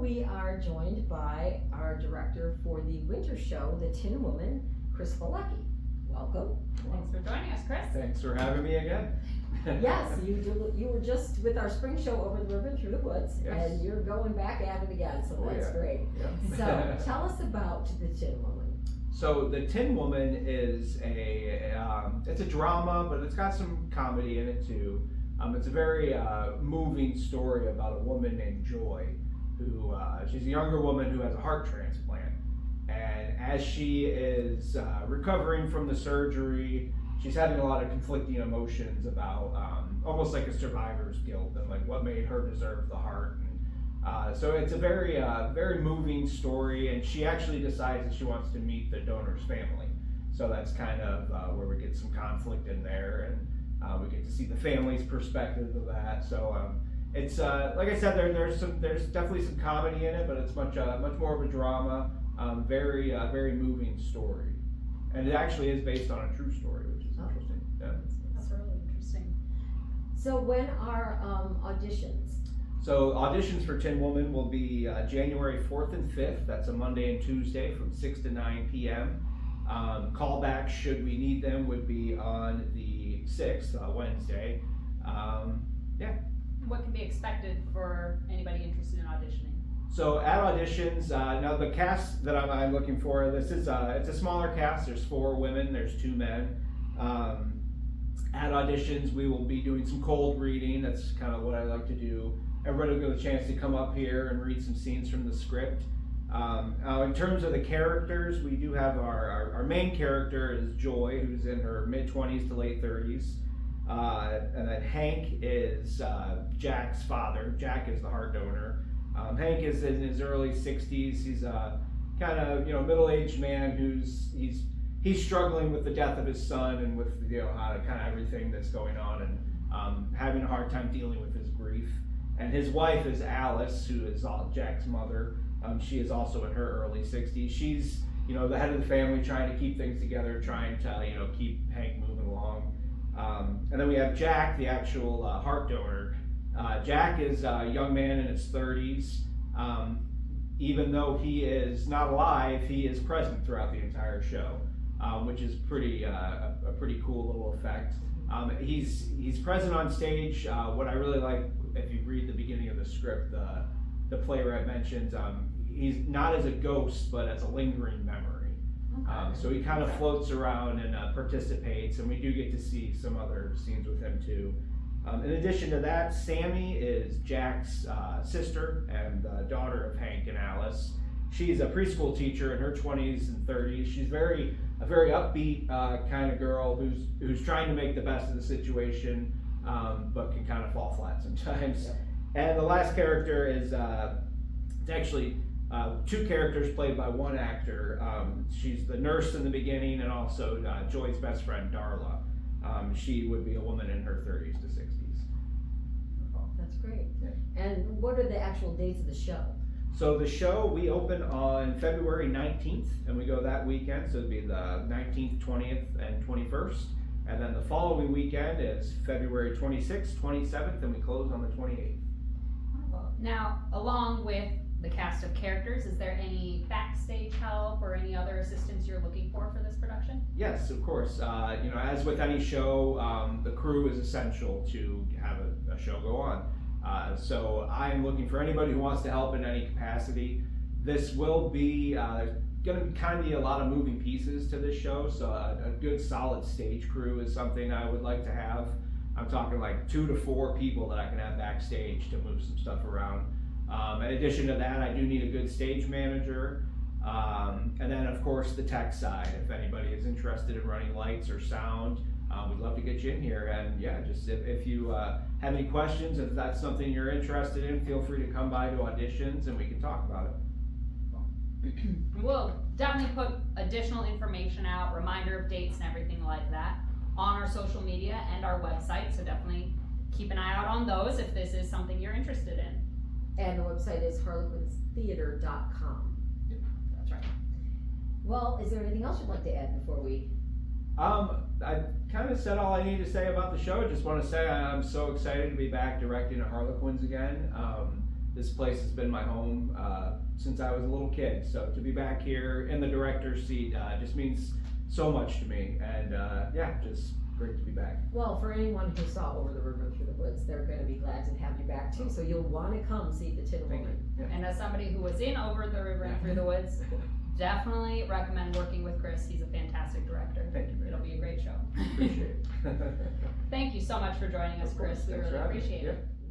we are joined by our director for the winter show, The Tin Woman, Chris Valecki. Welcome. Thanks for joining us, Chris. Thanks for having me again. Yes, you were just with our spring show over the river through the woods, Yes. and you're going back at it again, so Oh, that's yeah. great. Yeah. So tell us about The Tin Woman. So The Tin Woman is it's a drama, but it's got some comedy in it too. It's a very moving story about a woman named Joy, who she's a younger woman who has a heart transplant. And as she is recovering from the surgery, she's having a lot of conflicting emotions about almost like a survivor's guilt and like what made her deserve the heart. And, so it's a very moving story, and she actually decides that she wants to meet the donor's family. So that's kind of where we get some conflict in there, and we get to see the family's perspective of that. So it's like I said, there's definitely some comedy in it, but it's much more of a drama. Very moving story, and it actually is based on a true story, which is interesting. Yeah. That's really interesting. So when are auditions? So auditions for Tin Woman will be January 4th and 5th. That's a Monday and Tuesday from 6 to 9 p.m. Callbacks, should we need them, would be on the 6th, Wednesday. Yeah. What can be expected for anybody interested in auditioning? So at auditions, now the cast that I'm looking for, this is it's a smaller cast. There's 4 women, there's 2 men. At auditions, we will be doing some cold reading. That's kind of what I like to do. Everybody will get a chance to come up here and read some scenes from the script. In terms of the characters, we do have our main character is Joy, who's in her mid-20s to late 30s. And then Hank is Jack's father. Jack is the heart donor. Hank is in his early 60s. He's a kind of middle-aged man he's struggling with the death of his son and with kind of everything that's going on, and having a hard time dealing with his grief. And his wife is Alice, who is Jack's mother. She is also in her early 60s. She's the head of the family, trying to keep things together, trying to keep Hank moving along. And then we have Jack, the actual heart donor. Jack is a young man in his 30s. Even though he is not alive, he is present throughout the entire show, which is a pretty cool little effect. He's present on stage. What I really like, if you read the beginning of the script, the playwright mentions he's not as a ghost, but as a lingering memory. Okay. So he kind of floats around and participates, and we do get to see some other scenes with him too. In addition to that, Sammy is Jack's sister and daughter of Hank and Alice. She's a preschool teacher in her 20s and 30s. She's a very upbeat kind of girl who's trying to make the best of the situation, but can kind of fall flat sometimes. Yeah. And the last character is it's actually 2 characters played by 1 actor. She's the nurse in the beginning, and also Joy's best friend, Darla. She would be a woman in her 30s to 60s. That's great. Yeah. And what are the actual dates of the show? So the show, we open on February 19th, and we go that weekend, so it'd be the 19th, 20th, and 21st. And then the following weekend is February 26th, 27th, and we close on the 28th. Wonderful. Now, along with the cast of characters, is there any backstage help or any other assistance you're looking for this production? Yes, of course. As with any show, the crew is essential to have a show go on. So I am looking for anybody who wants to help in any capacity. This will be going to kind of be a lot of moving pieces to this show, so a good solid stage crew is something I would like to have. I'm talking like 2 to 4 people that I can have backstage to move some stuff around. In addition to that, I do need a good stage manager. And then of course the tech side, if anybody is interested in running lights or sound, we'd love to get you in here. And yeah, just if you have any questions, if that's something you're interested in, feel free to come by to auditions and we can talk about it. We'll definitely put additional information out, reminder of dates and everything like that on our social media and our website, so definitely keep an eye out on those if this is something you're interested in. And the website is harlequinstheater.com. Yep. That's right. Well, is there anything else you'd like to add before we? I kind of said all I need to say about the show. Just want to say I'm so excited to be back directing at Harlequins again. This place has been my home since I was a little kid. So to be back here in the director's seat just means so much to me. And yeah, just great to be back. Well, for anyone who saw Over the River Through the Woods, they're gonna be glad to have you back too, so you'll wanna come see the Tin Thank Woman. you. Yeah. And as somebody who was in Over the River and Through the Woods, definitely recommend working with Chris. He's a fantastic director. Thank you, It'll Mary. be a great show. Appreciate it. Thank you so much for joining us, Of course. Chris. We Thanks really for having me. appreciate it. Yeah.